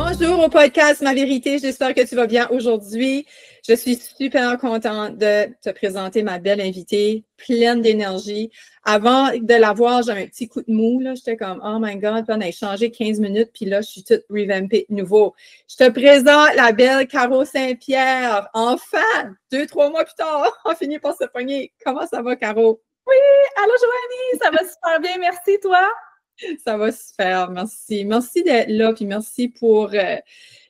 Bonjour au podcast Ma Vérité, j'espère que tu vas bien aujourd'hui. Je suis super contente de te présenter ma belle invitée, pleine d'énergie. Avant de la voir, j'avais un petit coup de mou, là. J'étais comme, oh my God, puis on a échangé 15 minutes, puis là, je suis toute revampée de nouveau. Je te présente la belle Caro Saint-Pierre. Enfin, 2-3 mois plus tard, on finit par se pogner. Comment ça va, Caro? Oui, allô Joanie, ça va super bien, merci toi. Ça va super, merci. Merci d'être là, puis merci pour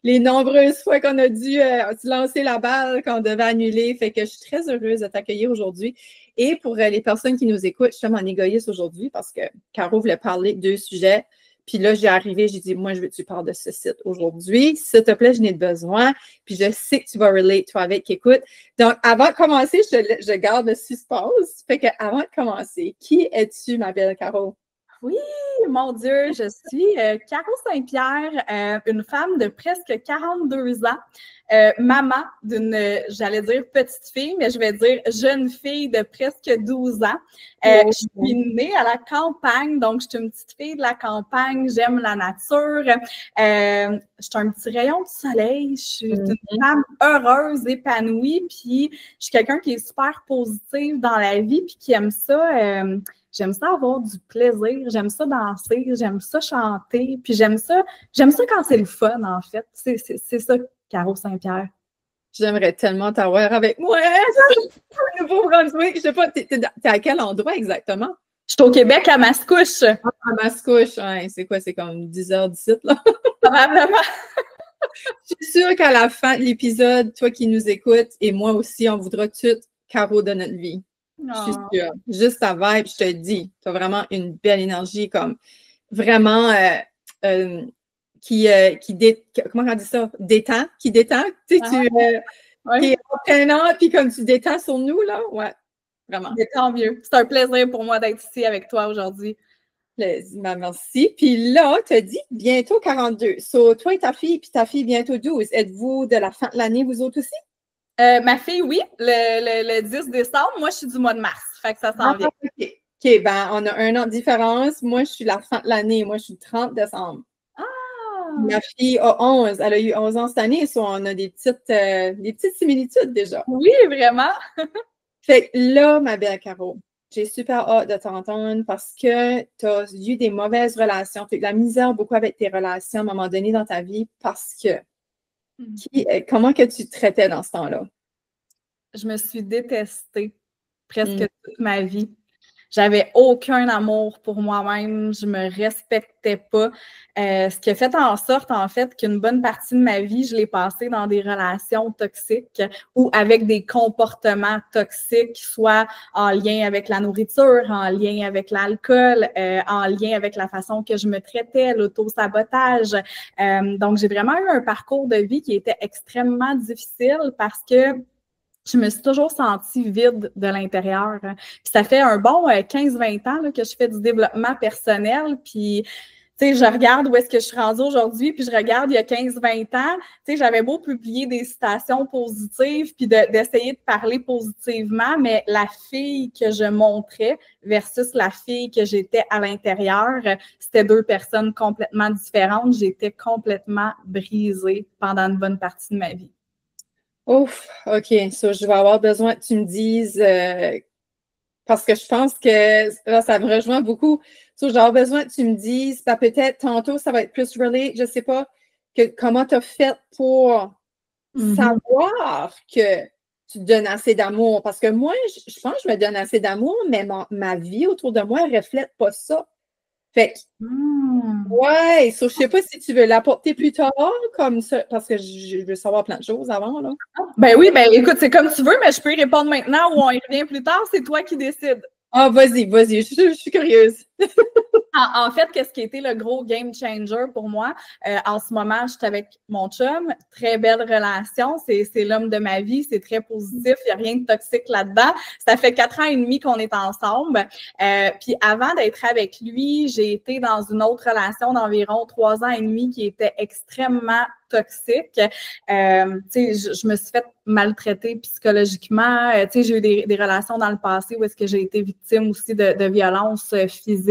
les nombreuses fois qu'on a dû lancer la balle, qu'on devait annuler. Fait que je suis très heureuse de t'accueillir aujourd'hui. Et pour les personnes qui nous écoutent, je suis tellement égoïste aujourd'hui parce que Caro voulait parler de deux sujets. Puis là, j'ai arrivé, j'ai dit, moi, je veux que tu parles de ce site aujourd'hui. S'il te plaît, je n'ai besoin. Puis je sais que tu vas relate, toi, avec écoute. Donc, avant de commencer, je garde le suspense. Fait que avant de commencer, qui es-tu, ma belle Caro? Oui, mon Dieu, je suis Caro Saint-Pierre, une femme de presque 42 ans, maman d'une, j'allais dire petite fille, mais je vais dire jeune fille de presque 12 ans. Je suis née à la campagne, donc je suis une petite fille de la campagne, j'aime la nature. Je suis un petit rayon de soleil, je suis une femme heureuse, épanouie, puis je suis quelqu'un qui est super positive dans la vie, puis qui aime ça. J'aime ça avoir du plaisir, j'aime ça danser, j'aime ça chanter, puis j'aime ça quand c'est le fun, en fait. C'est ça, Caro Saint-Pierre. J'aimerais tellement t'avoir avec moi. Au Nouveau-Brunswick. Je sais pas, t'es à quel endroit exactement? Je suis au Québec, à Mascouche. À Mascouche, ouais, c'est quoi? C'est comme 10 heures d'ici, là? Probablement. Je suis sûre qu'à la fin de l'épisode, toi qui nous écoutes, et moi aussi, on voudra tout Caro de notre vie. Je suis sûre. Juste ta vibe, je te le dis. Tu as vraiment une belle énergie, comme vraiment comment on dit ça? Détend, qui détend. Tu sais, qui est entraînant, puis comme tu détends sur nous, là. Ouais, vraiment. Mais tant mieux. C'est un plaisir pour moi d'être ici avec toi aujourd'hui. Merci. Puis là, tu as dit bientôt 42. So, toi et ta fille, puis ta fille bientôt 12. Êtes-vous de la fin de l'année, vous autres aussi? Ma fille, oui, le 10 décembre. Moi, je suis du mois de mars. Fait que ça s'en vient. OK, ben, on a un an de différence. Moi, je suis la fin de l'année. Moi, je suis le 30 décembre. Ah! Ma fille a 11. Elle a eu 11 ans cette année. So on a des petites similitudes déjà. Oui, vraiment. Fait que là, ma belle Caro, j'ai super hâte de t'entendre parce que tu as eu des mauvaises relations. Tu as eu de la misère beaucoup avec tes relations à un moment donné dans ta vie parce que comment que tu te traitais dans ce temps-là? Je me suis détestée presque toute ma vie. J'avais aucun amour pour moi-même, je me respectais pas. Ce qui a fait en sorte, en fait, qu'une bonne partie de ma vie, je l'ai passée dans des relations toxiques ou avec des comportements toxiques, soit en lien avec la nourriture, en lien avec l'alcool, en lien avec la façon que je me traitais, l'auto-sabotage. Donc, j'ai vraiment eu un parcours de vie qui était extrêmement difficile parce que je me suis toujours sentie vide de l'intérieur. Puis ça fait un bon 15-20 ans là, que je fais du développement personnel. Puis, tu sais, je regarde où est-ce que je suis rendue aujourd'hui, puis je regarde il y a 15-20 ans. Tu sais, j'avais beau publier des citations positives, puis d'essayer de parler positivement, mais la fille que je montrais versus la fille que j'étais à l'intérieur, c'était deux personnes complètement différentes. J'étais complètement brisée pendant une bonne partie de ma vie. Ouf, OK. So, je vais avoir besoin que tu me dises, parce que je pense que là, ça me rejoint beaucoup. So, je vais avoir besoin que tu me dises, ben, peut-être tantôt, ça va être plus relate, je ne sais pas, comment tu as fait pour savoir que tu te donnes assez d'amour. Parce que moi, je pense que je me donne assez d'amour, mais ma vie autour de moi ne reflète pas ça. Fait que, ouais, je ne sais pas si tu veux l'apporter plus tard, comme ça, parce que je veux savoir plein de choses avant, là. Ben oui, ben écoute, c'est comme tu veux, mais je peux y répondre maintenant ou on y revient plus tard, c'est toi qui décides. Ah, vas-y, je suis curieuse. En fait, qu'est-ce qui a été le gros game changer pour moi? En ce moment, je suis avec mon chum, très belle relation, c'est l'homme de ma vie, c'est très positif, il n'y a rien de toxique là-dedans. Ça fait 4 ans et demi qu'on est ensemble. Puis avant d'être avec lui, j'ai été dans une autre relation d'environ 3 ans et demi qui était extrêmement toxique. Je me suis fait maltraiter psychologiquement. J'ai eu des relations dans le passé où est-ce que j'ai été victime aussi de violences physiques.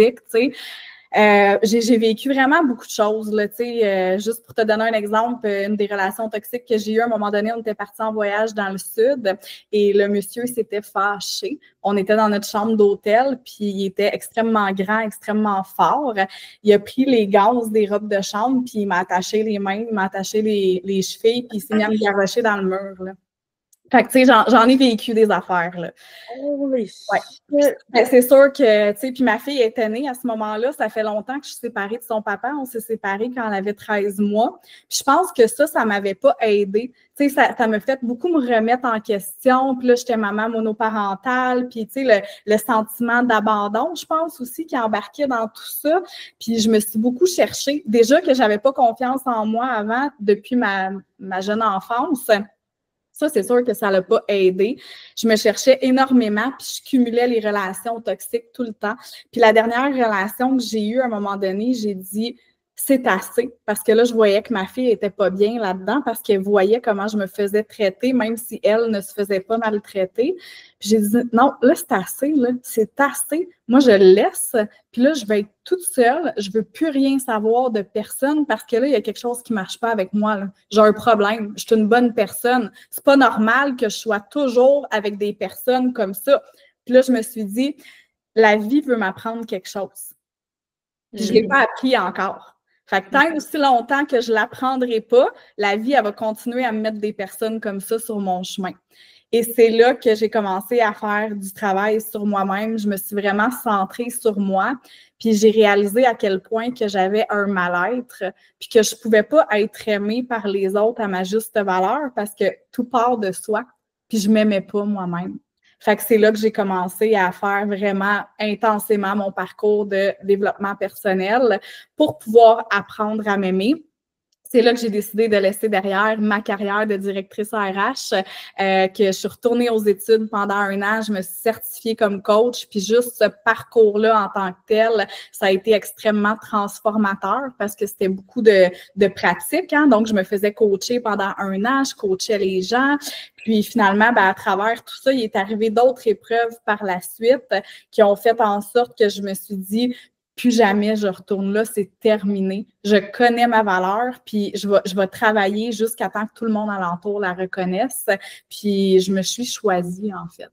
J'ai vécu vraiment beaucoup de choses, là, tu sais, juste pour te donner un exemple, une des relations toxiques que j'ai eues, à un moment donné, on était partis en voyage dans le sud et le monsieur s'était fâché. On était dans notre chambre d'hôtel, puis il était extrêmement grand, extrêmement fort. Il a pris les gaz des robes de chambre, puis il m'a attaché les mains, il m'a attaché les chevilles, puis il s'est mis à me garrocher dans le mur, là. Fait que, tu sais, j'en ai vécu des affaires, là. Holy Ouais. shit! C'est sûr que, tu sais, puis ma fille était née à ce moment-là. Ça fait longtemps que je suis séparée de son papa. On s'est séparés quand elle avait 13 mois. Puis je pense que ça m'avait pas aidée. Tu sais, ça m'a fait beaucoup me remettre en question. Puis là, j'étais maman monoparentale. Puis, tu sais, le sentiment d'abandon, je pense aussi, qui embarquait dans tout ça. Puis je me suis beaucoup cherchée. Déjà que j'avais pas confiance en moi avant, depuis ma jeune enfance. Ça, c'est sûr que ça l'a pas aidé. Je me cherchais énormément, puis je cumulais les relations toxiques tout le temps. Puis la dernière relation que j'ai eue, à un moment donné, j'ai dit c'est assez, parce que là, je voyais que ma fille était pas bien là-dedans, parce qu'elle voyait comment je me faisais traiter, même si elle ne se faisait pas maltraiter. Puis j'ai dit non, là, c'est assez, là, c'est assez. Moi, je le laisse, puis là, je vais être toute seule, je veux plus rien savoir de personne, parce que là, il y a quelque chose qui marche pas avec moi, là. J'ai un problème, je suis une bonne personne. C'est pas normal que je sois toujours avec des personnes comme ça. Puis là, je me suis dit, la vie veut m'apprendre quelque chose. Puis je l'ai pas appris encore. Fait que tant aussi longtemps que je l'apprendrai pas, la vie, elle va continuer à me mettre des personnes comme ça sur mon chemin. Et c'est là que j'ai commencé à faire du travail sur moi-même. Je me suis vraiment centrée sur moi. Puis j'ai réalisé à quel point que j'avais un mal-être, puis que je pouvais pas être aimée par les autres à ma juste valeur parce que tout part de soi. Puis je m'aimais pas moi-même. Fait que c'est là que j'ai commencé à faire vraiment intensément mon parcours de développement personnel pour pouvoir apprendre à m'aimer. C'est là que j'ai décidé de laisser derrière ma carrière de directrice RH, que je suis retournée aux études pendant 1 an. Je me suis certifiée comme coach, puis juste ce parcours-là en tant que tel, ça a été extrêmement transformateur parce que c'était beaucoup de pratiques, hein? Donc, je me faisais coacher pendant 1 an, je coachais les gens. Puis finalement, ben, à travers tout ça, il est arrivé d'autres épreuves par la suite qui ont fait en sorte que je me suis dit, plus jamais je retourne là, c'est terminé. Je connais ma valeur, puis je vais travailler jusqu'à temps que tout le monde alentour la reconnaisse. Puis je me suis choisie, en fait.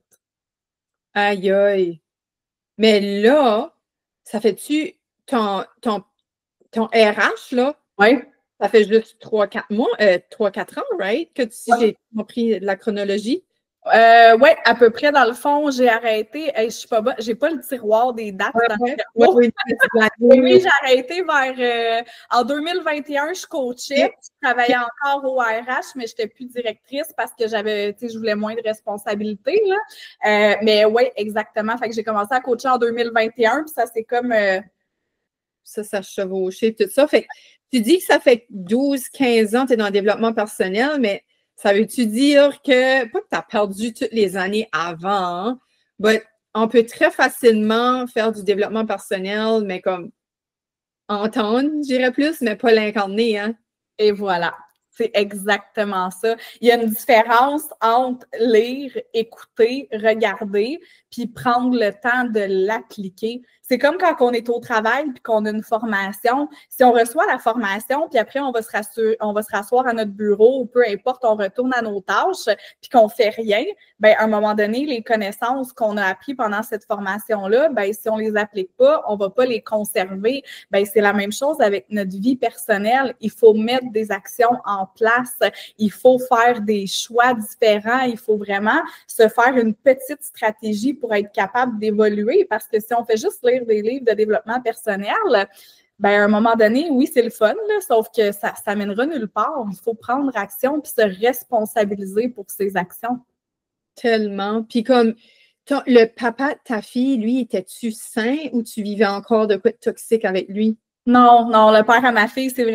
Aïe, aïe. Mais là, ça fait-tu ton RH, là? Oui. Ça fait juste 3-4 mois, 3-4 ans, right? Que si j'ai compris la chronologie. Oui, à peu près, dans le fond, j'ai arrêté. Je suis pas bonne, j'ai pas le tiroir des dates dans le cerveau. Oui, j'ai arrêté vers en 2021, je coachais, je travaillais encore au RH, mais je n'étais plus directrice parce que j'avais, tu sais, je voulais moins de responsabilités, là. Mais oui, exactement. Fait que j'ai commencé à coacher en 2021, puis ça, c'est comme ça chevauché, tout ça. Fait que tu dis que ça fait 12-15 ans que tu es dans le développement personnel, mais ça veut-tu dire que, pas que tu as perdu toutes les années avant, hein, mais on peut très facilement faire du développement personnel, mais comme entendre, je dirais plus, mais pas l'incarner, hein? Et voilà. C'est exactement ça. Il y a une différence entre lire, écouter, regarder, puis prendre le temps de l'appliquer. C'est comme quand on est au travail puis qu'on a une formation. Si on reçoit la formation, puis après, on va se rasseoir à notre bureau ou peu importe, on retourne à nos tâches puis qu'on fait rien, bien, à un moment donné, les connaissances qu'on a apprises pendant cette formation-là, bien, si on les applique pas, on va pas les conserver. Bien, c'est la même chose avec notre vie personnelle. Il faut mettre des actions en place. Il faut faire des choix différents. Il faut vraiment se faire une petite stratégie pour être capable d'évoluer parce que si on fait juste lire des livres de développement personnel, ben à un moment donné, oui, c'est le fun, là, sauf que ça mènera nulle part. Il faut prendre action puis se responsabiliser pour ses actions. Tellement. Puis comme le papa de ta fille, lui, était-tu sain ou tu vivais encore de quoi de toxique avec lui? Non, non, le père à ma fille, c'est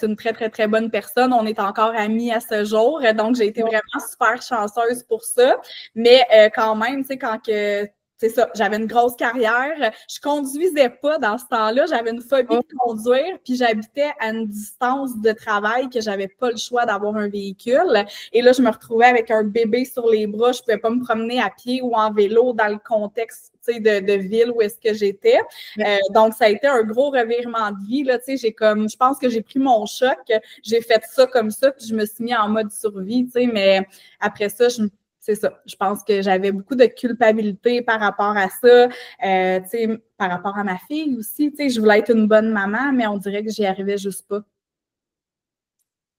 une très, très, très bonne personne. On est encore amis à ce jour. Donc, j'ai été vraiment super chanceuse pour ça. Mais quand même, tu sais, quand que c'est ça, j'avais une grosse carrière. Je conduisais pas dans ce temps-là. J'avais une phobie de conduire, puis j'habitais à une distance de travail que j'avais pas le choix d'avoir un véhicule. Et là, je me retrouvais avec un bébé sur les bras. Je pouvais pas me promener à pied ou en vélo dans le contexte de ville où est-ce que j'étais. Donc, ça a été un gros revirement de vie. Là, je pense que j'ai pris mon choc, j'ai fait ça comme ça, puis je me suis mis en mode survie, mais après ça, c'est ça. Je pense que j'avais beaucoup de culpabilité par rapport à ça, par rapport à ma fille aussi. Je voulais être une bonne maman, mais on dirait que j'y arrivais juste pas.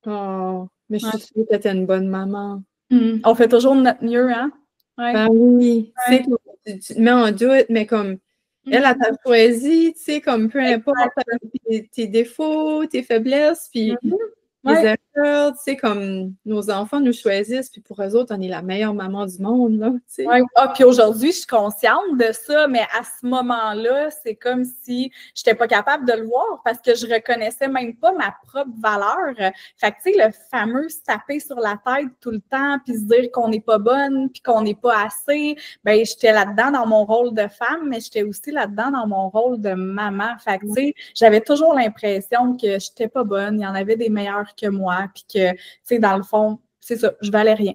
Oh, mais je suis sûre que tu es une bonne maman. On fait toujours de notre mieux, hein? Ouais. Ben oui, tu te mets en doute, mais comme elle t'a choisi, comme peu importe tes défauts, tes faiblesses, puis les erreurs, comme nos enfants nous choisissent, puis pour eux autres, on est la meilleure maman du monde, là, puis aujourd'hui, je suis consciente de ça, mais à ce moment-là, c'est comme si je n'étais pas capable de le voir parce que je reconnaissais même pas ma propre valeur. Fait que, le fameux se taper sur la tête tout le temps, puis se dire qu'on n'est pas bonne, puis qu'on n'est pas assez, ben j'étais là-dedans dans mon rôle de femme, mais j'étais aussi là-dedans dans mon rôle de maman. Fait que, j'avais toujours l'impression que je n'étais pas bonne, il y en avait des meilleurs que moi, puis que, dans le fond, c'est ça, je valais rien.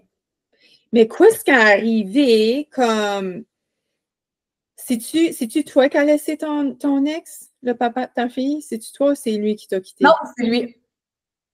Mais qu'est-ce qui est arrivé comme... C'est-tu toi qui as laissé ton ex, le papa de ta fille? C'est-tu toi ou c'est lui qui t'a quitté? Non, c'est lui.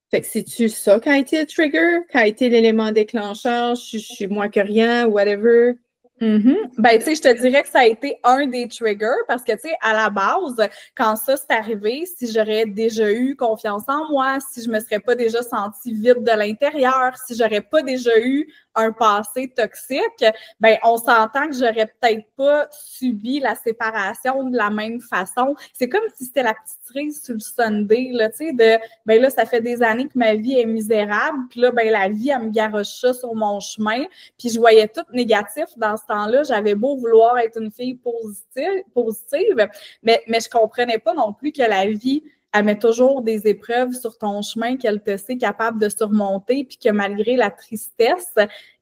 Fait que c'est-tu ça qui a été le trigger, qui a été l'élément déclencheur, je suis moins que rien, whatever? Ben, tu sais, je te dirais que ça a été un des triggers parce que, tu sais, à la base, quand ça s'est arrivé, si j'aurais déjà eu confiance en moi, si je me serais pas déjà sentie vide de l'intérieur, si j'aurais pas déjà eu un passé toxique, ben, on s'entend que j'aurais peut-être pas subi la séparation de la même façon. C'est comme si c'était la petite cerise sur le sundae, là, tu sais, ben là, ça fait des années que ma vie est misérable, puis là, ben, la vie, elle me garoche ça sur mon chemin, puis je voyais tout négatif dans ce temps-là. J'avais beau vouloir être une fille positive, mais je comprenais pas non plus que la vie, elle met toujours des épreuves sur ton chemin qu'elle te sait capable de surmonter, puis que malgré la tristesse,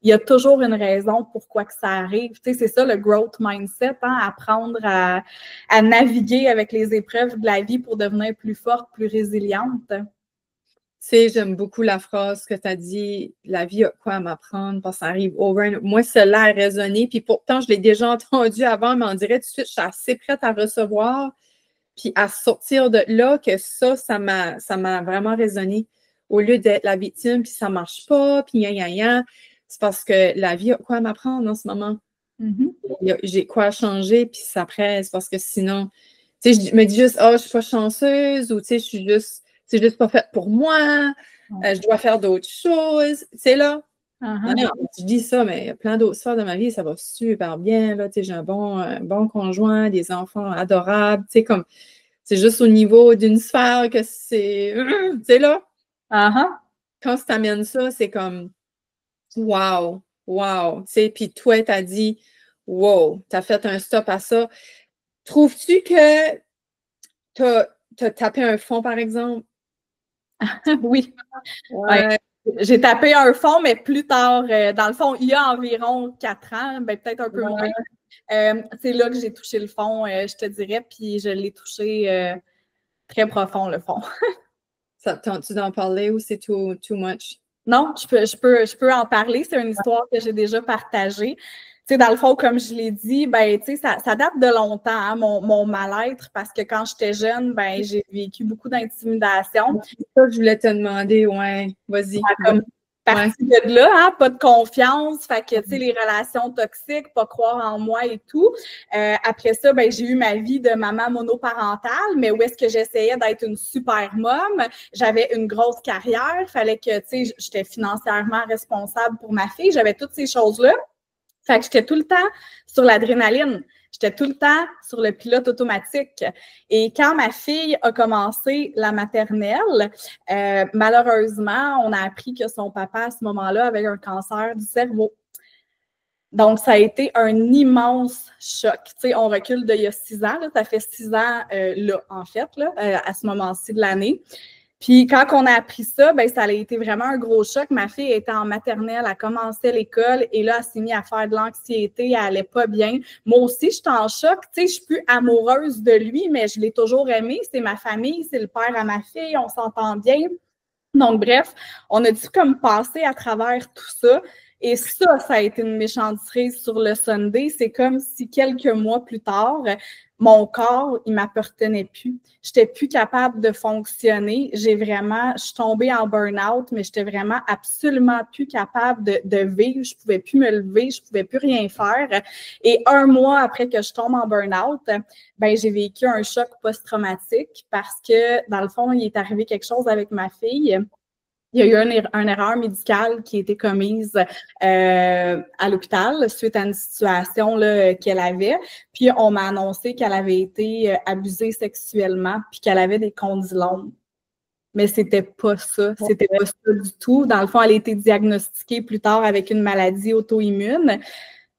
il y a toujours une raison pourquoi que ça arrive. Tu sais, c'est ça le growth mindset, hein, apprendre à naviguer avec les épreuves de la vie pour devenir plus forte, plus résiliente. Tu sais, j'aime beaucoup la phrase que tu as dit, la vie a quoi à m'apprendre, parce que ça arrive over. Moi, cela a résonné, puis pourtant, je l'ai déjà entendu avant, mais on dirait tout de suite, je suis assez prête à recevoir. Puis à sortir de là, que ça m'a vraiment résonné. Au lieu d'être la victime, puis ça marche pas, puis c'est parce que la vie a quoi à m'apprendre en ce moment. J'ai quoi à changer, puis après, c'est parce que sinon, tu sais, je me dis juste, je suis pas chanceuse, ou tu sais, c'est juste pas fait pour moi, je dois faire d'autres choses. Tu sais, là, non, je dis ça, mais il y a plein d'autres sphères de ma vie, ça va super bien, là, tu sais, j'ai un bon conjoint, des enfants adorables, tu sais, comme, c'est juste au niveau d'une sphère que c'est, tu sais, là, quand tu t'amènes ça, c'est comme, wow, tu sais, puis toi, t'as dit, wow, t'as fait un stop à ça. Trouves-tu que t'as tapé un fond, par exemple? Oui. Ouais. J'ai tapé un fond, mais plus tard, dans le fond, il y a environ 4 ans, ben, peut-être un peu moins. C'est là que j'ai touché le fond, je te dirais, puis je l'ai touché très profond, le fond. Ça tente-tu d'en parler ou c'est too much? Non, je peux en parler. C'est une histoire que j'ai déjà partagée. Tu sais, dans le fond, comme je l'ai dit, ben, tu sais, ça date de longtemps, hein, mon mal-être, parce que quand j'étais jeune, ben, j'ai vécu beaucoup d'intimidation. C'est ça que je voulais te demander, ouais, vas-y. Comme partie de là, hein, pas de confiance, fait que, tu sais, les relations toxiques, pas croire en moi et tout. Après ça, ben, j'ai eu ma vie de maman monoparentale, mais où est-ce que j'essayais d'être une super mom. J'avais une grosse carrière, fallait que, tu sais, j'étais financièrement responsable pour ma fille, j'avais toutes ces choses-là. Fait que j'étais tout le temps sur l'adrénaline. J'étais tout le temps sur le pilote automatique. Et quand ma fille a commencé la maternelle, malheureusement, on a appris que son papa, à ce moment-là, avait un cancer du cerveau. Donc, ça a été un immense choc. Tu sais, on recule d'il y a 6 ans. Là, ça fait 6 ans, là, en fait, là, à ce moment-ci de l'année. Puis quand on a appris ça, ben ça a été vraiment un gros choc. Ma fille était en maternelle, elle commençait l'école et là, elle s'est mise à faire de l'anxiété, elle allait pas bien. Moi aussi, je suis en choc. Tu sais, je suis plus amoureuse de lui, mais je l'ai toujours aimé. C'est ma famille, c'est le père à ma fille, on s'entend bien. Donc, bref, on a dû comme passer à travers tout ça. Et ça a été une méchante cerise sur le Sunday. C'est comme si quelques mois plus tard, mon corps, il m'appartenait plus. J'étais plus capable de fonctionner. Je suis tombée en burn-out, mais j'étais vraiment absolument plus capable de vivre. Je pouvais plus me lever, je pouvais plus rien faire. Et un mois après que je tombe en burn-out, ben, j'ai vécu un choc post-traumatique parce que, dans le fond, il est arrivé quelque chose avec ma fille. Il y a eu une erreur médicale qui a été commise à l'hôpital suite à une situation qu'elle avait. Puis, on m'a annoncé qu'elle avait été abusée sexuellement puis qu'elle avait des condylomes. Mais c'était pas ça. C'était pas ça du tout. Dans le fond, elle a été diagnostiquée plus tard avec une maladie auto-immune.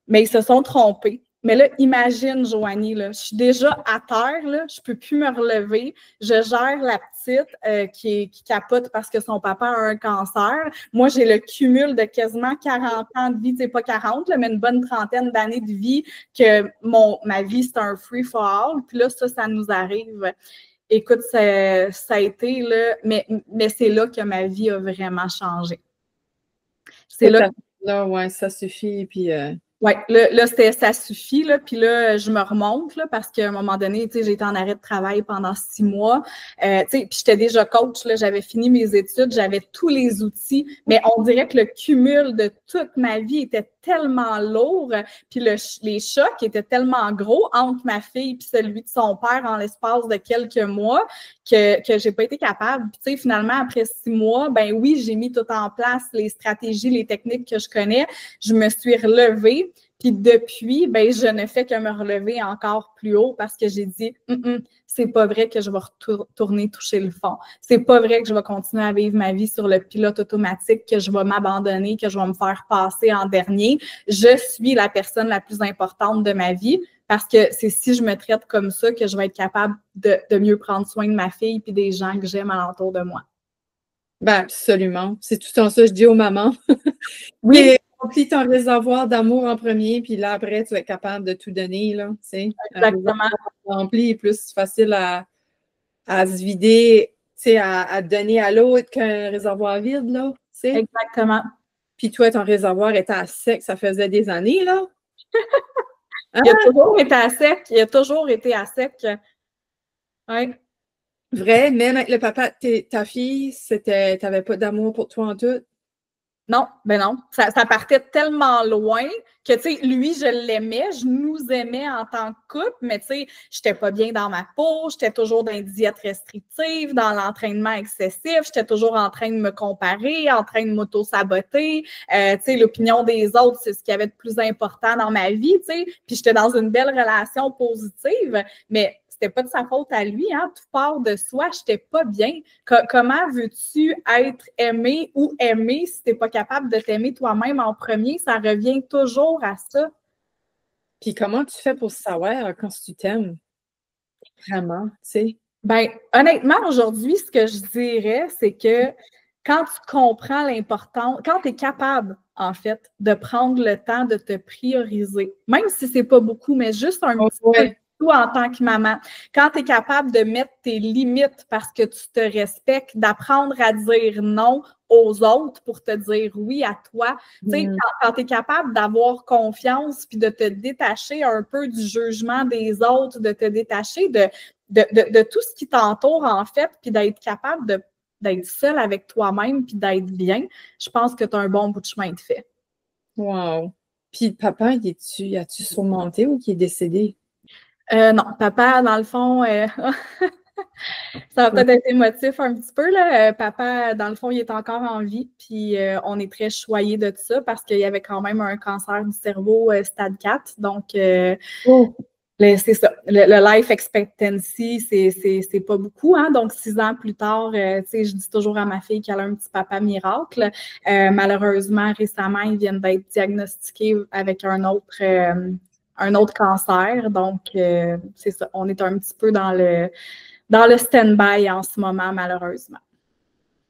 Mais ils se sont trompés. Mais là, imagine, Joanie, là, je suis déjà à terre, là, je peux plus me relever. Je gère la petite qui capote parce que son papa a un cancer. Moi, j'ai le cumul de quasiment 40 ans de vie, c'est pas 40, là, mais une bonne trentaine d'années de vie, que ma vie, c'est un free for all. Puis là, ça nous arrive. Écoute, ça a été, là, mais c'est là que ma vie a vraiment changé. C'est là. Ouais, ça suffit, puis... Oui, là ça suffit, là, puis là, je me remonte, là, parce qu'à un moment donné, tu sais, j'ai été en arrêt de travail pendant 6 mois, tu sais, puis j'étais déjà coach, là, j'avais fini mes études, j'avais tous les outils, mais on dirait que le cumul de toute ma vie était tellement lourd, puis les chocs étaient tellement gros entre ma fille puis celui de son père en l'espace de quelques mois que j'ai pas été capable. Puis, tu sais, finalement, après 6 mois, ben oui, j'ai mis tout en place, les stratégies, les techniques que je connais, je me suis relevée. Puis depuis, ben, je ne fais que me relever encore plus haut parce que j'ai dit c'est pas vrai que je vais retourner toucher le fond. C'est pas vrai que je vais continuer à vivre ma vie sur le pilote automatique, que je vais m'abandonner, que je vais me faire passer en dernier. Je suis la personne la plus importante de ma vie parce que c'est si je me traite comme ça que je vais être capable de mieux prendre soin de ma fille et des gens que j'aime alentour de moi. Ben, absolument. C'est tout le temps ça que je dis aux mamans. Oui. Remplis ton réservoir d'amour en premier, puis là, après, tu vas être capable de tout donner, là, tu sais. Exactement. Rempli est plus facile à se vider, tu sais, à donner à l'autre qu'un réservoir vide, là, tu sais. Exactement. Puis toi, ton réservoir était à sec, ça faisait des années, là. Hein? Il a toujours été à sec. Il a toujours été à sec. Oui. Vrai, même avec le papa de ta fille, t'avais pas d'amour pour toi en tout? Non, ben non. Ça partait tellement loin que, tu sais, lui, je l'aimais, je nous aimais en tant que couple, mais tu sais, j'étais pas bien dans ma peau, j'étais toujours dans une diète restrictive, dans l'entraînement excessif, j'étais toujours en train de me comparer, en train de m'auto-saboter. Tu sais, l'opinion des autres, c'est ce qu'il y avait de plus important dans ma vie, tu sais. Puis j'étais dans une belle relation positive, mais c'était pas de sa faute à lui, hein, tout part de soi, j'étais pas bien. Comment veux-tu être aimé ou aimé si t'es pas capable de t'aimer toi-même en premier? Ça revient toujours à ça. Puis comment tu fais pour savoir quand tu t'aimes? Vraiment, tu sais? Ben, honnêtement, aujourd'hui, ce que je dirais, c'est que quand tu comprends l'importance, quand tu es capable, en fait, de prendre le temps de te prioriser, même si c'est pas beaucoup, mais juste un petit peu, toi en tant que maman, quand tu es capable de mettre tes limites parce que tu te respectes, d'apprendre à dire non aux autres pour te dire oui à toi. Tu sais, quand tu es capable d'avoir confiance puis de te détacher un peu du jugement des autres, de te détacher de tout ce qui t'entoure, en fait, puis d'être capable d'être seul avec toi-même puis d'être bien, je pense que tu as un bon bout de chemin de fait. Wow! Puis papa, as-tu surmonté ou qui est décédé? Non, papa, dans le fond, ça va peut-être être émotif un petit peu, là. Papa, dans le fond, il est encore en vie, puis on est très choyés de ça parce qu'il y avait quand même un cancer du cerveau stade 4. Donc, c'est ça. Le life expectancy, c'est pas beaucoup, hein. Donc, 6 ans plus tard, tu sais, je dis toujours à ma fille qu'elle a un petit papa miracle. Malheureusement, récemment, ils viennent d'être diagnostiqués avec un autre cancer. Donc, c'est ça. On est un petit peu dans le stand-by en ce moment, malheureusement.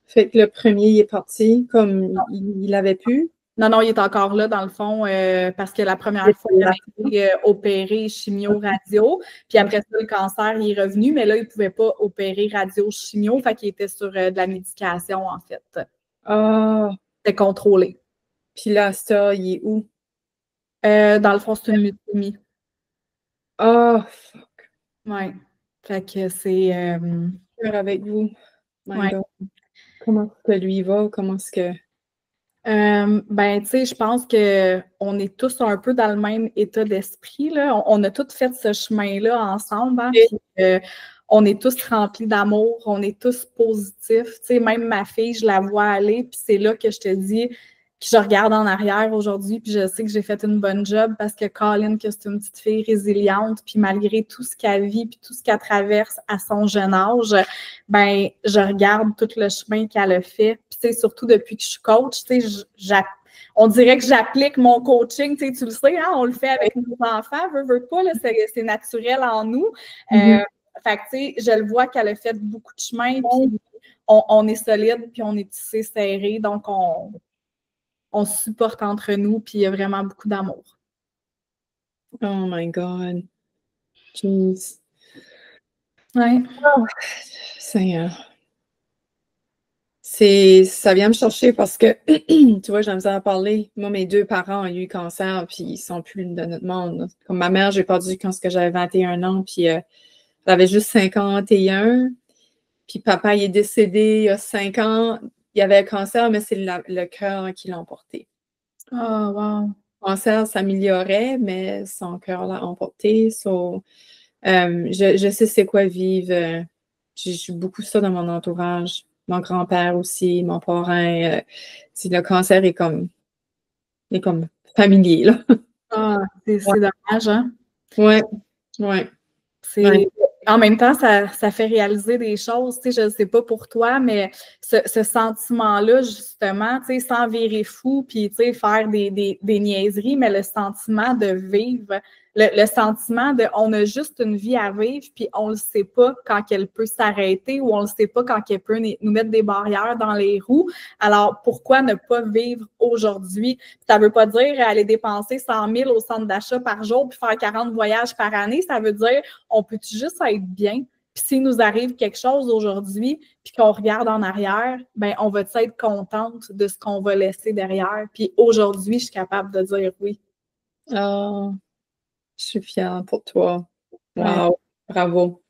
Fait que le premier, il est parti comme il avait pu. Non, non, il est encore là, dans le fond, parce que la première fois, il avait été opéré chimio-radio, puis après ça, le cancer, il est revenu, mais là, il ne pouvait pas opérer radio-chimio, fait qu'il était sur de la médication, en fait. Ah! C'était contrôlé. Puis là, ça, il est où? Dans le fond, c'est une leucémie. Ah! Fuck! Oui. Fait que c'est... Avec vous. My ouais. God. Comment est-ce que lui va? Comment est-ce que... Ben, tu sais, je pense qu'on est tous un peu dans le même état d'esprit, là. On a tous fait ce chemin-là ensemble, hein, puis on est tous remplis d'amour, on est tous positifs. Tu sais, même ma fille, je la vois aller, puis c'est là que je te dis que je regarde en arrière aujourd'hui, puis je sais que j'ai fait une bonne job parce que Colin, que c'est une petite fille résiliente, puis malgré tout ce qu'elle vit, puis tout ce qu'elle traverse à son jeune âge, ben je regarde tout le chemin qu'elle a fait. Puis tu sais, surtout depuis que je suis coach, tu sais, on dirait que j'applique mon coaching, tu sais, tu le sais, hein, on le fait avec nos enfants, veut pas, là, c'est naturel en nous. Fait que, tu sais, je le vois qu'elle a fait beaucoup de chemin, puis on est solide, puis on est tissé serré, donc on se supporte entre nous, puis il y a vraiment beaucoup d'amour. Oh my God. Jeez. Ouais. Oh, Seigneur. Ça vient me chercher parce que, tu vois, j'aime ça en parler. Moi, mes 2 parents ont eu le cancer, puis ils sont plus de notre monde. Comme ma mère, j'ai perdu quand j'avais 21 ans, puis elle avait juste 51. Puis papa, il est décédé il y a 5 ans. Il avait le cancer, mais c'est le cœur qui l'a emporté. Oh, wow. Le cancer s'améliorait, mais son cœur l'a emporté. Je sais c'est quoi vivre. J'ai beaucoup ça dans mon entourage. Mon grand-père aussi, mon parrain. Le cancer est comme familier, là. Ah, c'est dommage, hein? Ouais, ouais. En même temps, ça fait réaliser des choses. Tu sais, je ne sais pas pour toi, mais ce sentiment-là, justement, tu sais, sans virer fou, puis tu sais, faire des niaiseries, mais le sentiment de vivre, le sentiment de on a juste une vie à vivre, puis on ne le sait pas quand elle peut s'arrêter ou on ne le sait pas quand elle peut nous mettre des barrières dans les roues. Alors, pourquoi ne pas vivre aujourd'hui? Ça ne veut pas dire aller dépenser 100 000 au centre d'achat par jour puis faire 40 voyages par année. Ça veut dire on peut juste être bien. Puis s'il nous arrive quelque chose aujourd'hui, puis qu'on regarde en arrière, ben on va être contente de ce qu'on va laisser derrière. Puis aujourd'hui, je suis capable de dire oui. Oh, je suis fière pour toi. Wow, ouais. Bravo.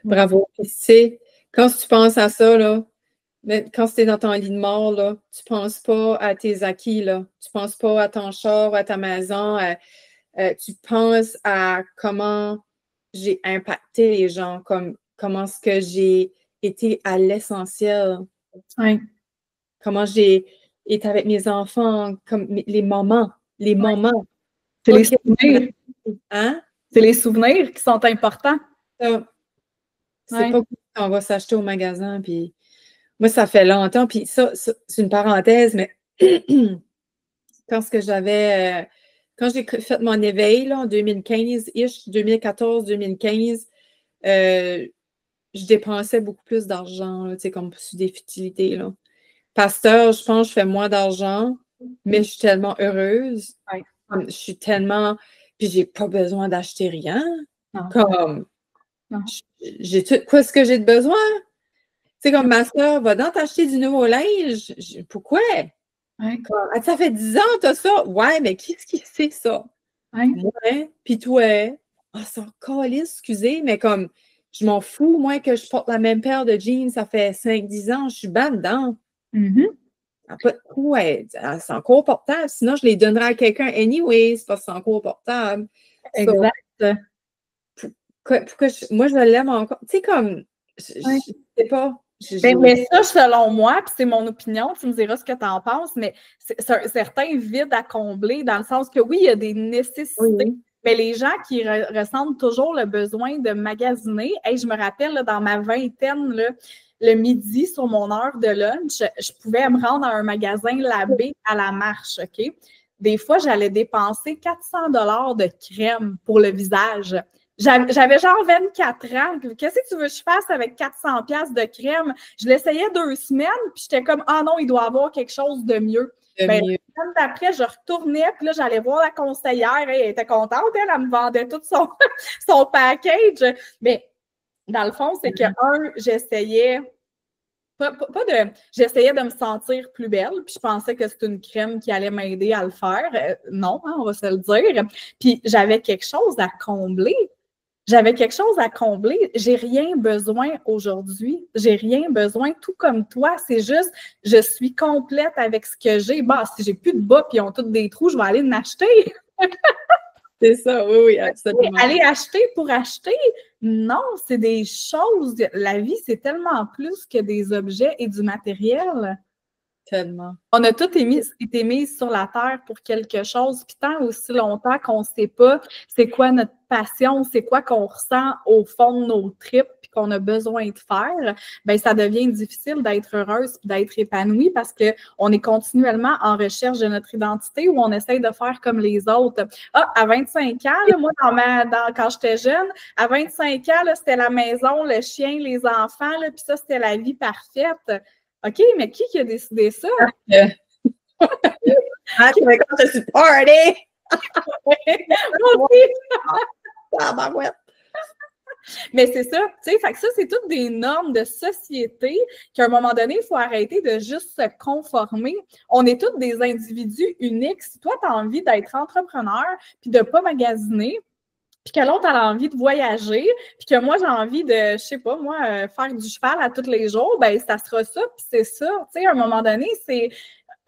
Bravo. Puis, tu sais, quand tu penses à ça, là, quand tu es dans ton lit de mort, là, tu ne penses pas à tes acquis, là. Tu ne penses pas à ton char, à ta maison. Tu penses à comment j'ai impacté les gens, comment est-ce que j'ai été à l'essentiel. Ouais. Comment j'ai été avec mes enfants, comme les moments. Les moments. C'est les souvenirs. Hein? C'est les souvenirs qui sont importants. C'est pas qu'on va s'acheter au magasin, puis moi, ça fait longtemps, puis ça c'est une parenthèse, mais quand j'ai fait mon éveil, là, en 2015-ish, 2014-2015, je dépensais beaucoup plus d'argent, tu sais, comme sur des futilités, là. Pasteur, je pense que je fais moins d'argent, mais je suis tellement heureuse. Ouais. Je suis tellement... Puis j'ai pas besoin d'acheter rien. Non. Comme... Non. J'ai tout... Quoi est-ce que j'ai de besoin? Tu sais, comme ma soeur, va donc t'acheter du nouveau linge. Pourquoi? Ouais. Comme, ça fait 10 ans, t'as ça. Ouais, mais qu'est-ce qui c'est ça? Ouais. Moi, puis toi. Ah, c'est encore lisse, excusez, mais comme, je m'en fous, moi, que je porte la même paire de jeans, ça fait 5-10 ans, je suis ban dedans. Pas de trou, c'est encore portable. Sinon, je les donnerais à quelqu'un anyways, parce que c'est encore portable. Exact. Moi, je l'aime encore. Tu sais, comme, je sais pas. Mais ça, selon moi, puis c'est mon opinion, tu me diras ce que tu en penses, mais c'est un certain vide à combler, dans le sens que oui, il y a des nécessités, mais les gens qui ressentent toujours le besoin de magasiner, je me rappelle, là, dans ma vingtaine, là, le midi, sur mon heure de lunch, je pouvais me rendre à un magasin Labé à la marche, OK? Des fois, j'allais dépenser 400 $ de crème pour le visage. J'avais genre 24 ans. Qu'est-ce que tu veux que je fasse avec 400$ de crème? Je l'essayais 2 semaines, puis j'étais comme, ah non, il doit y avoir quelque chose de mieux. La semaine d'après, je retournais, puis là, j'allais voir la conseillère. Elle était contente, elle me vendait tout son package. Mais dans le fond, c'est que, j'essayais j'essayais de me sentir plus belle, puis je pensais que c'était une crème qui allait m'aider à le faire. Non, hein, on va se le dire. Puis j'avais quelque chose à combler. J'ai rien besoin aujourd'hui. J'ai rien besoin, tout comme toi. C'est juste, je suis complète avec ce que j'ai. Bah, si j'ai plus de bas puis ils ont tous des trous, je vais aller m'acheter. C'est ça, oui, absolument. Aller acheter pour acheter, non, c'est des choses. La vie, c'est tellement plus que des objets et du matériel. Tellement. On a tous été mis sur la terre pour quelque chose, puis tant aussi longtemps qu'on ne sait pas c'est quoi notre passion, c'est quoi qu'on ressent au fond de nos tripes, puis qu'on a besoin de faire, bien, ça devient difficile d'être heureuse puis d'être épanouie parce qu'on est continuellement en recherche de notre identité ou on essaye de faire comme les autres. Ah, à 25 ans, là, moi, quand j'étais jeune, à 25 ans, là, c'était la maison, le chien, les enfants, là, puis ça, c'était la vie parfaite. OK, mais qui a décidé ça? Ah, tu me quand je suis party! Moi aussi! Mais c'est ça, tu sais, fait que ça, c'est toutes des normes de société qu'à un moment donné, il faut arrêter de juste se conformer. On est tous des individus uniques. Si toi, tu as envie d'être entrepreneur puis de ne pas magasiner, puis que l'autre a envie de voyager, puis que moi, j'ai envie de, je sais pas, moi, faire du cheval à tous les jours, ben ça sera ça, puis c'est ça. Tu sais, à un moment donné, il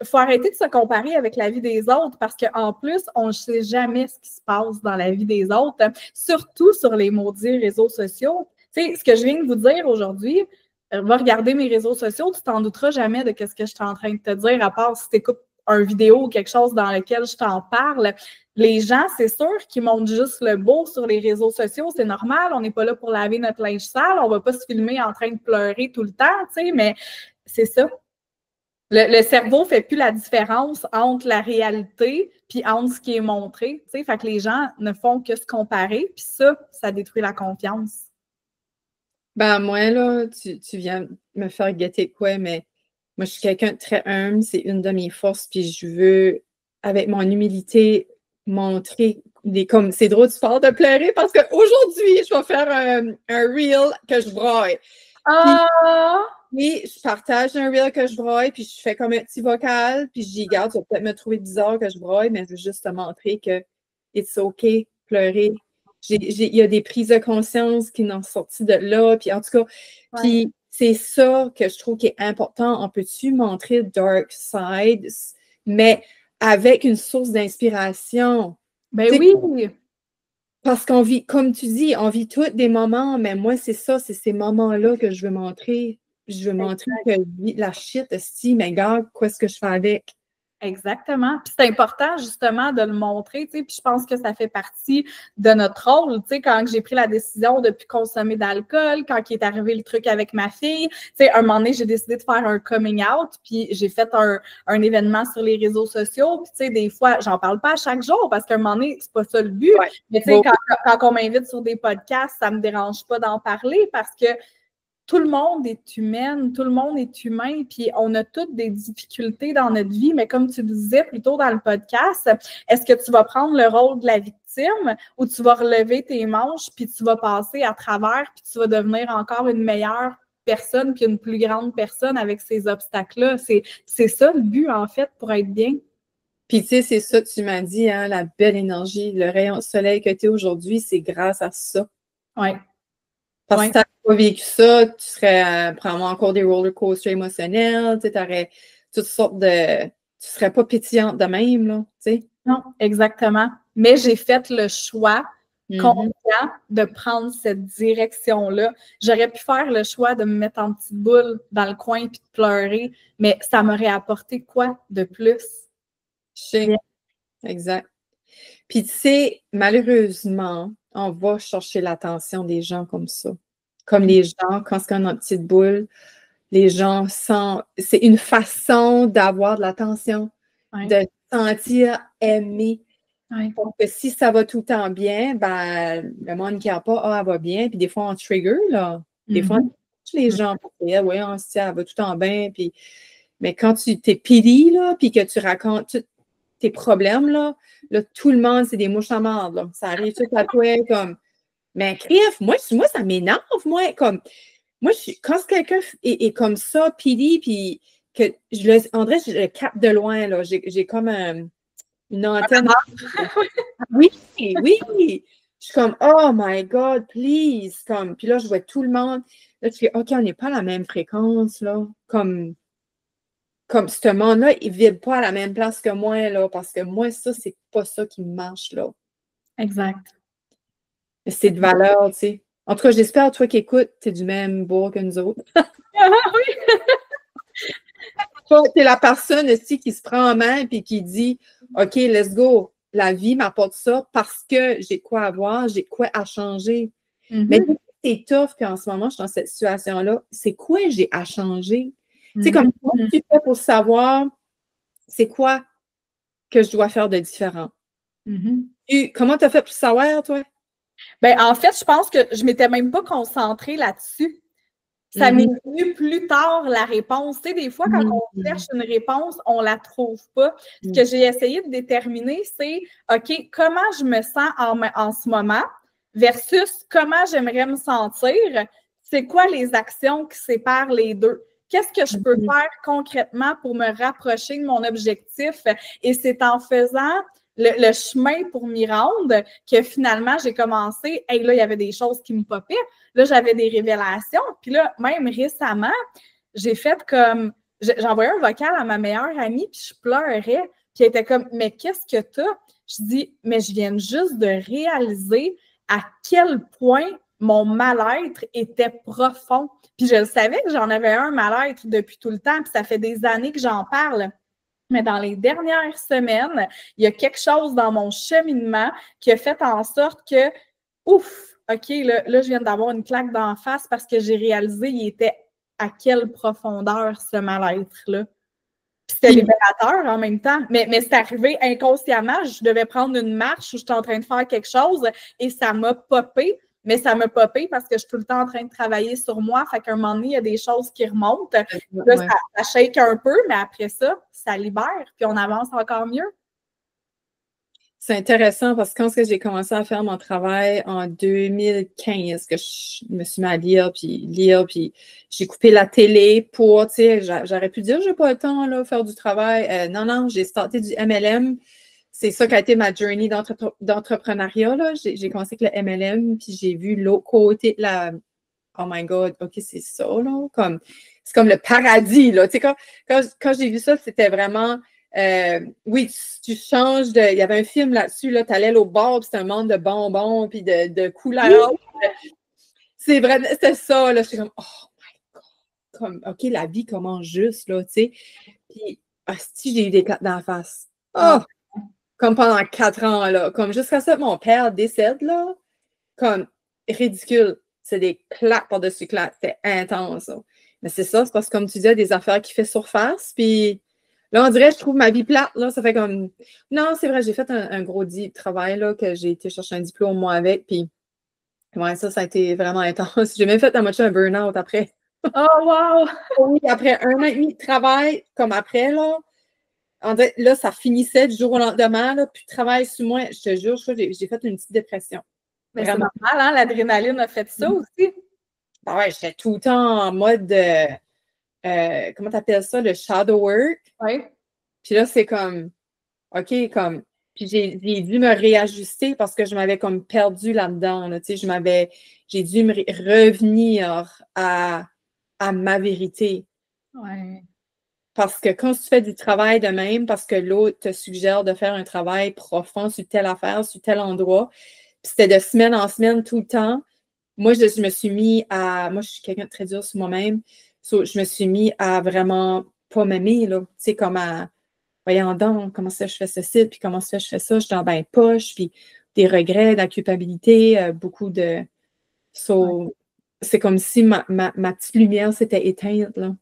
faut arrêter de se comparer avec la vie des autres parce qu'en plus, on ne sait jamais ce qui se passe dans la vie des autres, surtout sur les maudits réseaux sociaux. Tu sais, ce que je viens de vous dire aujourd'hui, va regarder mes réseaux sociaux, tu t'en douteras jamais de ce que je suis en train de te dire, à part si tu écoutes une vidéo ou quelque chose dans lequel je t'en parle. Les gens, c'est sûr qu'ils montrent juste le beau sur les réseaux sociaux, c'est normal, on n'est pas là pour laver notre linge sale, on ne va pas se filmer en train de pleurer tout le temps, tu sais, mais c'est ça. Le cerveau ne fait plus la différence entre la réalité puis entre ce qui est montré, tu sais, fait que les gens ne font que se comparer, puis ça détruit la confiance. Ben moi, là, tu viens me faire guetter quoi, mais moi, je suis quelqu'un de très humble, c'est une de mes forces, puis je veux, avec mon humilité, montrer comme c'est drôle, tu parles de pleurer parce qu'aujourd'hui, je vais faire un reel que je braille. Puis, je partage un reel que je braille, puis je fais comme un petit vocal, puis je dis, regarde, tu vas peut-être me trouver bizarre que je braille, mais je veux juste te montrer que it's OK, pleurer. Il y a des prises de conscience qui n'ont sorti de là, puis en tout cas, puis c'est ça que je trouve qui est important. On peut-tu montrer dark side, mais avec une source d'inspiration? Ben oui! Parce qu'on vit, comme tu dis, on vit tous des moments, mais moi, c'est ça, c'est ces moments-là que je veux montrer. Je veux montrer que la shit, mais regarde, qu'est-ce que je fais avec? Exactement. Puis c'est important, justement, de le montrer, tu sais, puis je pense que ça fait partie de notre rôle, tu sais, quand j'ai pris la décision de ne plus consommer d'alcool, quand il est arrivé le truc avec ma fille, tu sais, un moment donné, j'ai décidé de faire un coming out, puis j'ai fait un événement sur les réseaux sociaux, puis tu sais, des fois, j'en parle pas à chaque jour, parce qu'à un moment donné, c'est pas ça le but, mais tu sais, quand on m'invite sur des podcasts, ça me dérange pas d'en parler, parce que tout le monde est humaine, tout le monde est humain, puis on a toutes des difficultés dans notre vie, mais comme tu le disais plus tôt dans le podcast, est-ce que tu vas prendre le rôle de la victime ou tu vas relever tes manches, puis tu vas passer à travers, puis tu vas devenir encore une meilleure personne, puis une plus grande personne avec ces obstacles-là? C'est ça le but, en fait, pour être bien. Puis tu sais, c'est ça que tu m'as dit, hein, la belle énergie, le rayon de soleil que tu es aujourd'hui, c'est grâce à ça. Oui. Parce que si tu n'avais pas vécu ça, tu serais probablement encore des roller coasters émotionnels, tu aurais toutes sortes de... Tu ne serais pas pétillante de même, là, tu sais. Non, exactement. Mais j'ai fait le choix conscient de prendre cette direction-là. J'aurais pu faire le choix de me mettre en petite boule dans le coin puis de pleurer, mais ça m'aurait apporté quoi de plus? Je sais. Exact. Puis tu sais, malheureusement, on va chercher l'attention des gens comme ça. Comme les gens, quand c'est dans une petite boule, les gens sont... C'est une façon d'avoir de l'attention, de se sentir aimé. Ouais. Donc, si ça va tout le temps bien, ben, le monde ne care pas, ah, elle va bien. Puis des fois, on trigger, là. Des fois, on touche les gens pour dire, oui, on se dit, elle va tout le temps bien. Puis... Mais quand tu t'es pili, là, puis que tu racontes tous tes problèmes, là, tout le monde, c'est des mouches à marde, là. Ça arrive tout à toi, comme... Mais crif, moi, ça m'énerve, moi, comme... Moi, quand quelqu'un est comme ça, pili, puis que André, je le capte de loin, là. J'ai comme une antenne. Oui, oui. Je suis comme, oh my God, please. Comme, puis là, je vois tout le monde. Là, tu fais, OK, on n'est pas à la même fréquence, là. Comme ce monde-là, il ne vibre pas à la même place que moi, là, parce que moi, ça, c'est pas ça qui me marche, là. Exact. C'est de valeur, tu sais. En tout cas, j'espère, toi qui écoutes, tu es du même bois que nous autres. Oui. Toi, tu es la personne aussi qui se prend en main et qui dit, OK, let's go. La vie m'apporte ça parce que j'ai quoi à voir, j'ai quoi à changer. Mais c'est tough, puis en ce moment, je suis dans cette situation-là. C'est quoi j'ai à changer? Tu sais, comme comment tu fais pour savoir c'est quoi que je dois faire de différent? Comment tu as fait pour savoir, toi? Ben, en fait, je pense que je ne m'étais même pas concentrée là-dessus. Ça m'est venu plus tard, la réponse. Tu sais, des fois, quand on cherche une réponse, on ne la trouve pas. Ce que j'ai essayé de déterminer, c'est, OK, comment je me sens en ce moment versus comment j'aimerais me sentir. C'est quoi les actions qui séparent les deux? Qu'est-ce que je peux faire concrètement pour me rapprocher de mon objectif? Et c'est en faisant le chemin pour m'y rendre que finalement, j'ai commencé, hey, là, il y avait des choses qui me popaient. Là, j'avais des révélations. Puis là, même récemment, j'ai fait comme... J'ai envoyé un vocal à ma meilleure amie, puis je pleurais. Puis elle était comme, mais qu'est-ce que t'as? Je dis, mais je viens juste de réaliser à quel point mon mal-être était profond. Puis je le savais que j'en avais un mal-être depuis tout le temps, puis ça fait des années que j'en parle. Mais dans les dernières semaines, il y a quelque chose dans mon cheminement qui a fait en sorte que, ouf, OK, là je viens d'avoir une claque d'en face parce que j'ai réalisé il était à quelle profondeur ce mal-être-là. Puis c'était libérateur en même temps. Mais c'est arrivé inconsciemment. Je devais prendre une marche où j'étais en train de faire quelque chose et ça m'a popé. Mais ça m'a popé parce que je suis tout le temps en train de travailler sur moi. Fait qu'à un moment donné, il y a des choses qui remontent. Là, ça shake un peu, mais après ça, ça libère. Puis on avance encore mieux. C'est intéressant parce que quand j'ai commencé à faire mon travail en 2015, que je me suis mis à lire, puis j'ai coupé la télé pour, tu sais, j'aurais pu dire, j'ai pas le temps, là, faire du travail. Non, j'ai starté du MLM. C'est ça qui a été ma journey d'entrepreneuriat, là. J'ai commencé avec le MLM, puis j'ai vu l'autre côté de la... Oh my God, OK, c'est ça, là. C'est comme le paradis, là. Tu sais, quand j'ai vu ça, c'était vraiment... oui, tu changes de... Il y avait un film là-dessus, là, tu allais au bar, puis c'était un monde de bonbons, puis de couleurs. C'est vrai, c'était ça, là. J'étais comme, oh my God. Comme, OK, la vie commence juste, là, tu sais. Puis, si j'ai eu des claques dans la face. Oh! Comme pendant 4 ans, là. Comme jusqu'à ça, mon père décède, là. Comme, ridicule. C'est des claques par-dessus claques. C'était intense, là. Mais c'est ça, c'est parce que, comme tu disais, des affaires qui fait surface, puis... Là, on dirait, je trouve ma vie plate, là, ça fait comme... Non, c'est vrai, j'ai fait un gros travail, là, que j'ai été chercher un diplôme, moi, avec, puis ouais, ça a été vraiment intense. J'ai même fait à moitié un burn-out après. Oh, wow! Oui, après 1 an et demi de travail, comme après, là, on dirait, là, ça finissait du jour au lendemain, là, puis travail sur moi, je te jure, j'ai fait une petite dépression. Mais c'est normal, hein? L'adrénaline a fait ça aussi. Ben ouais, j'étais tout le temps en mode... comment tu appelles ça, le shadow work. Oui. Puis là, c'est comme, OK, comme, puis j'ai dû me réajuster parce que je m'avais comme perdu là-dedans, là, tu sais, j'ai dû me revenir à ma vérité. Ouais. Parce que quand tu fais du travail de même, parce que l'autre te suggère de faire un travail profond sur telle affaire, sur tel endroit, puis c'était de semaine en semaine tout le temps, moi, je me suis mis à, moi, je suis quelqu'un de très dur sur moi-même, je me suis mis à vraiment pas m'aimer, là, tu sais, comme à, voyons donc, comment ça je fais ceci, puis comment ça je fais ça, je suis dans ben poche, puis des regrets, de la culpabilité, beaucoup de... C'est comme si ma petite lumière s'était éteinte, là.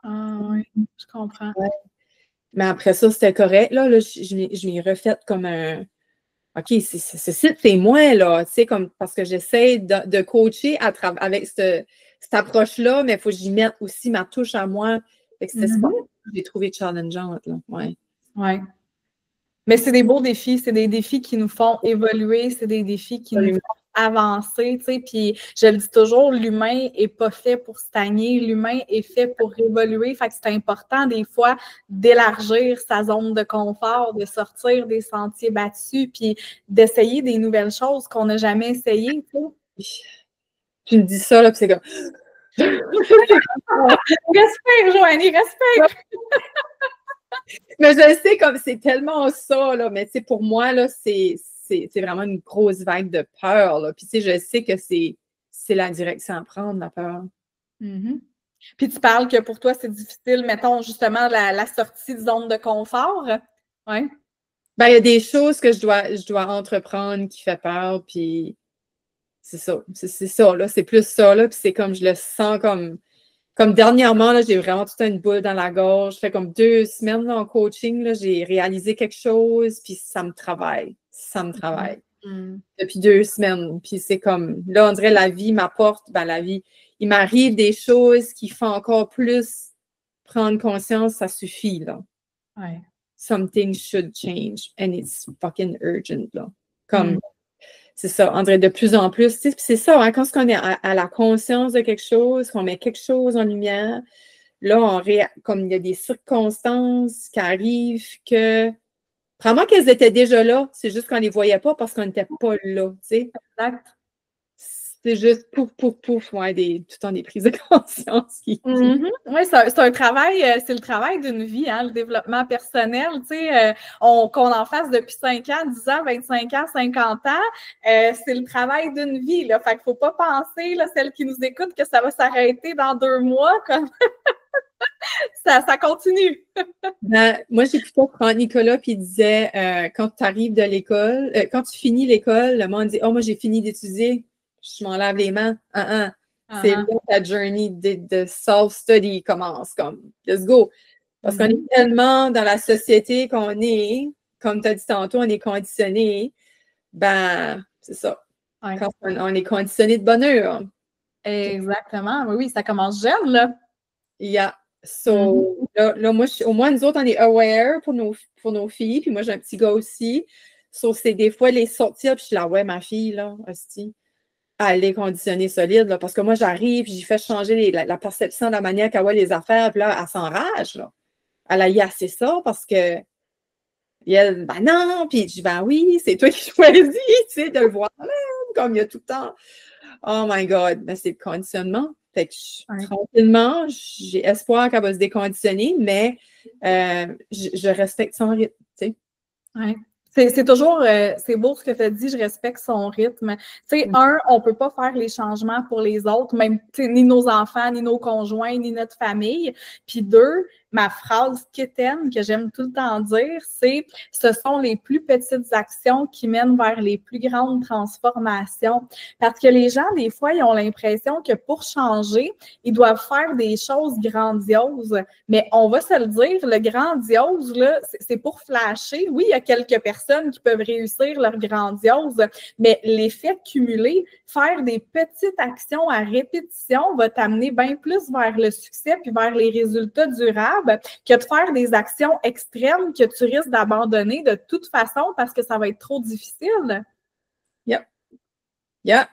Ah oui, je comprends. Ouais. Mais après ça, c'était correct, là, je m'y ai refaite comme OK, c'est moi, là, tu sais, comme parce que j'essaie de coacher avec cette approche-là, mais il faut que j'y mette aussi ma touche à moi. Fait que c'était ça que j'ai trouvé challengeante, là. Ouais. Ouais. Mais c'est des beaux défis, c'est des défis qui nous font évoluer, c'est des défis qui nous font avancer, tu sais, puis je le dis toujours, l'humain est pas fait pour stagner, l'humain est fait pour évoluer, fait que c'est important des fois d'élargir sa zone de confort, de sortir des sentiers battus, puis d'essayer des nouvelles choses qu'on n'a jamais essayées, tu sais. Tu me dis ça, là, puis c'est comme... Respire, Joanie, respire! Mais je sais, comme c'est tellement ça, là, mais tu sais, pour moi, là, c'est vraiment une grosse vague de peur, là. Puis tu sais, je sais que c'est la direction à prendre, la peur. Puis tu parles que pour toi, c'est difficile, mettons, justement, la sortie de zone de confort. Oui. Ben, il y a des choses que je dois entreprendre qui fait peur, puis c'est ça. C'est ça, là. C'est plus ça, là. Puis c'est comme, je le sens comme dernièrement, là, j'ai vraiment toute une boule dans la gorge. Ça fait comme 2 semaines là, en coaching, là, j'ai réalisé quelque chose, puis ça me travaille. Ça me travaille. Depuis 2 semaines. Puis c'est comme, là, on dirait la vie m'apporte, ben la vie, il m'arrive des choses qui font encore plus prendre conscience, ça suffit, là. Ouais. Something should change, and it's fucking urgent, là. Comme, c'est ça, on dirait de plus en plus. Tu sais, c'est ça, hein, quand on est à la conscience de quelque chose, qu'on met quelque chose en lumière, là, comme il y a des circonstances qui arrivent que, probablement qu'elles étaient déjà là, c'est juste qu'on ne les voyait pas parce qu'on n'était pas là, tu sais. Exact. C'est juste pouf, pouf, pouf, ouais, tout le temps des prises de conscience. Oui, c'est un travail, c'est le travail d'une vie, hein, le développement personnel, tu sais, qu'on en fasse depuis 5 ans, 10 ans, 25 ans, 50 ans, c'est le travail d'une vie, là. Fait qu'il ne faut pas penser, là, celles qui nous écoutent, que ça va s'arrêter dans 2 mois, comme ça continue. Ben, moi, j'écoutais Franck Nicolas, puis il disait, quand tu arrives de l'école, quand tu finis l'école, le monde dit, oh, moi, j'ai fini d'étudier, je m'en lave les mains. C'est là que ta journey de self-study commence, comme, let's go. Parce qu'on est tellement dans la société qu'on est, comme tu as dit tantôt, on est conditionné, ben, c'est ça. Ouais. Quand on est conditionné de bonheur. Exactement, oui, ça commence jeune, là. Yeah. So, là, moi, au moins, nous autres, on est aware pour nos filles, puis moi, j'ai un petit gars aussi. So, c'est des fois les sortir, puis je suis là, ouais, ma fille, là, aussi, elle est conditionnée solide, là, parce que moi, j'arrive, j'y fais changer la perception de la manière qu'elle voit les affaires, puis là, elle s'enrage, là. Elle a eu assez ça, parce que, elle, ben non, puis je dis, ben oui, c'est toi qui choisis, tu sais, de le voir même, comme il y a tout le temps. Oh my God, ben c'est le conditionnement. Fait que tranquillement, j'ai espoir qu'elle va se déconditionner, mais je respecte son rythme, tu sais. Ouais. C'est toujours, c'est beau ce que tu as dit, je respecte son rythme. Tu sais, on ne peut pas faire les changements pour les autres, même ni nos enfants, ni nos conjoints, ni notre famille. Puis 2, ma phrase quétaine que j'aime tout le temps dire, c'est « ce sont les plus petites actions qui mènent vers les plus grandes transformations ». Parce que les gens, des fois, ils ont l'impression que pour changer, ils doivent faire des choses grandioses. Mais on va se le dire, le grandiose, là, c'est pour flasher. Oui, il y a quelques personnes qui peuvent réussir leur grandiose, mais l'effet cumulé, faire des petites actions à répétition va t'amener bien plus vers le succès puis vers les résultats durables que de faire des actions extrêmes que tu risques d'abandonner de toute façon parce que ça va être trop difficile. Yeah.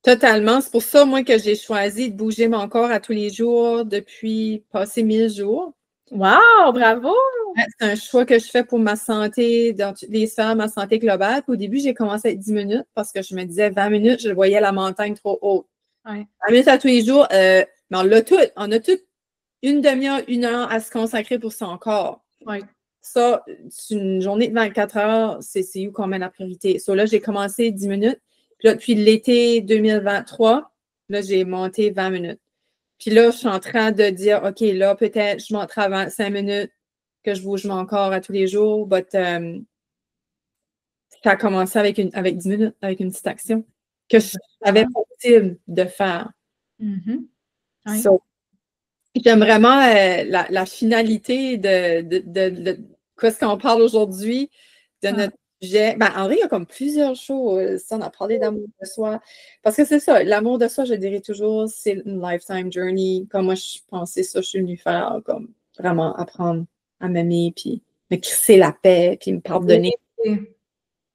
Totalement. C'est pour ça, moi, que j'ai choisi de bouger mon corps à tous les jours depuis passer 1000 jours. Wow! Bravo! C'est un choix que je fais pour ma santé, dans toutes les sphères, ma santé globale. Puis au début, j'ai commencé avec 10 minutes parce que je me disais 20 minutes, je voyais la montagne trop haute. 20 minutes à tous les jours, mais on a toute une demi-heure, 1 heure à se consacrer pour son corps. Ça, c'est une journée de 24 heures, c'est où qu'on met la priorité. So là, j'ai commencé 10 minutes. Puis là, depuis l'été 2023, là, j'ai monté 20 minutes. Puis là, je suis en train de dire, OK, là, peut-être je monterai à 25 minutes, que je bouge mon corps à tous les jours. But, ça a commencé avec 10 minutes, avec une petite action que je savais possible de faire. So, j'aime vraiment la finalité de quoi ce qu'on parle aujourd'hui, de notre Ben, Henri, il y a comme plusieurs choses. On a parlé d'amour de soi. Parce que c'est ça, l'amour de soi, je dirais toujours, c'est une lifetime journey. Comme moi, je pensais ça, je suis venue faire comme vraiment apprendre à m'aimer, puis me crisser la paix, puis me pardonner.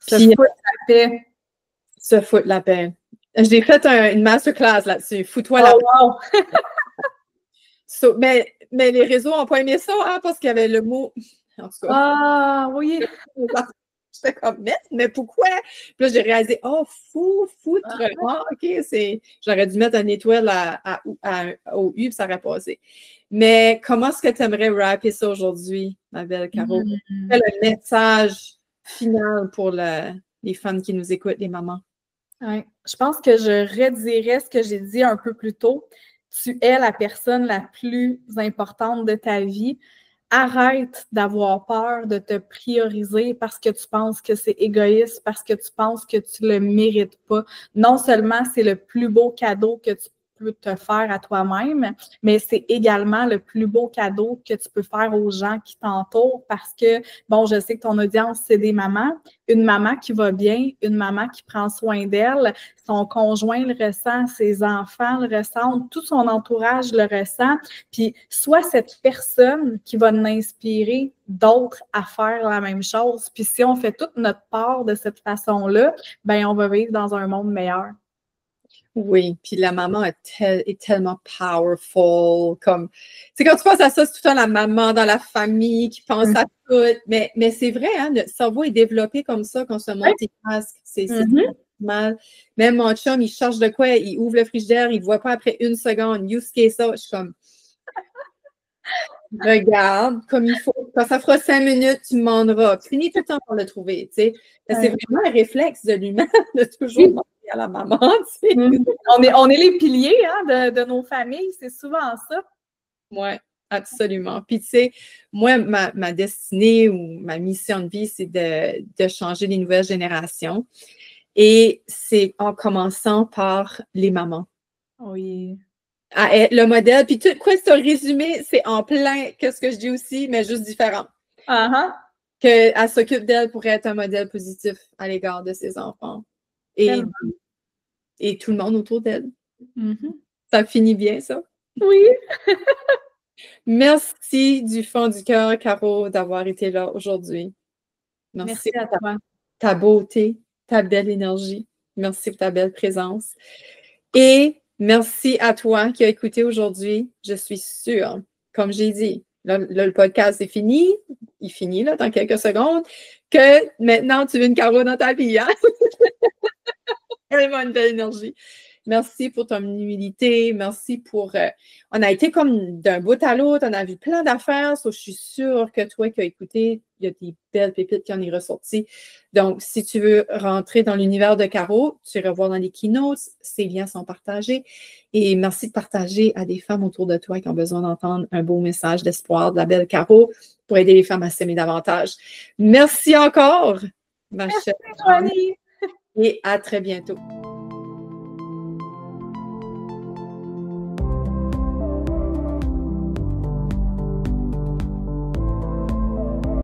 Se Puis foutre la paix. se foutre la paix. J'ai fait une masterclass là-dessus. Fous-toi la paix. Wow! Mais les réseaux n'ont pas aimé ça, hein, parce qu'il y avait le mot. En tout cas. Ah, oui! J'étais comme, mais pourquoi? Puis là, j'ai réalisé, oh, foutre. OK, j'aurais dû mettre une étoile au U, puis ça aurait passé. Mais comment est-ce que tu aimerais rapper ça aujourd'hui, ma belle Caro? Quel est le message final pour les femmes qui nous écoutent, les mamans? Ouais. Je pense que je redirais ce que j'ai dit un peu plus tôt. Tu es la personne la plus importante de ta vie. Arrête d'avoir peur de te prioriser parce que tu penses que c'est égoïste, parce que tu penses que tu le mérites pas. Non seulement c'est le plus beau cadeau que tu peux te faire à toi-même, mais c'est également le plus beau cadeau que tu peux faire aux gens qui t'entourent parce que, bon, je sais que ton audience, c'est des mamans. Une maman qui va bien, une maman qui prend soin d'elle, son conjoint le ressent, ses enfants le ressentent, tout son entourage le ressent. Puis, soit cette personne qui va nous inspirer d'autres à faire la même chose. Puis, si on fait toute notre part de cette façon-là, ben on va vivre dans un monde meilleur. Oui, puis la maman est tellement powerful. C'est quand tu penses à ça, c'est tout le temps la maman dans la famille qui pense à tout. Mais c'est vrai, hein, le cerveau est développé comme ça quand on se multitask. C'est mal. Même mon chum, il cherche de quoi, il ouvre le frigidaire, il ne voit pas après une seconde. Use case ça. Je suis comme, regarde comme il faut. Quand ça fera 5 minutes, tu me demanderas. Finis tout le temps pour le trouver. Tu sais. C'est vraiment un réflexe de l'humain de toujours demander à la maman. Tu sais. On est les piliers hein, de nos familles, c'est souvent ça. Oui, absolument. Puis tu sais, moi, ma destinée ou ma mission de vie, c'est de changer les nouvelles générations. Et c'est en commençant par les mamans. Oui. Le modèle, puis tout, quoi, ce résumé, c'est en plein que ce que je dis aussi, mais juste différent. Qu'elle s'occupe d'elle pour être un modèle positif à l'égard de ses enfants. Et tout le monde autour d'elle. Ça finit bien, ça? Oui. Merci du fond du cœur, Caro, d'avoir été là aujourd'hui. Merci à toi. Ta beauté, ta belle énergie. Merci pour ta belle présence. Et merci à toi qui as écouté aujourd'hui. Je suis sûre, comme j'ai dit, là, le podcast est fini. Il finit là, dans quelques secondes. Que maintenant, tu veux une Caro dans ta vie. Hein? Vraiment une belle énergie. Merci pour ton humilité. Merci pour... on a été comme d'un bout à l'autre. On a vu plein d'affaires. Je suis sûre que toi qui as écouté, il y a des belles pépites qui en est ressorties. Donc, si tu veux rentrer dans l'univers de Caro, tu iras voir dans les keynotes. Ces liens sont partagés. Et merci de partager à des femmes autour de toi qui ont besoin d'entendre un beau message d'espoir de la belle Caro pour aider les femmes à s'aimer davantage. Merci encore, ma chère. Merci, Joanie. Et à très bientôt.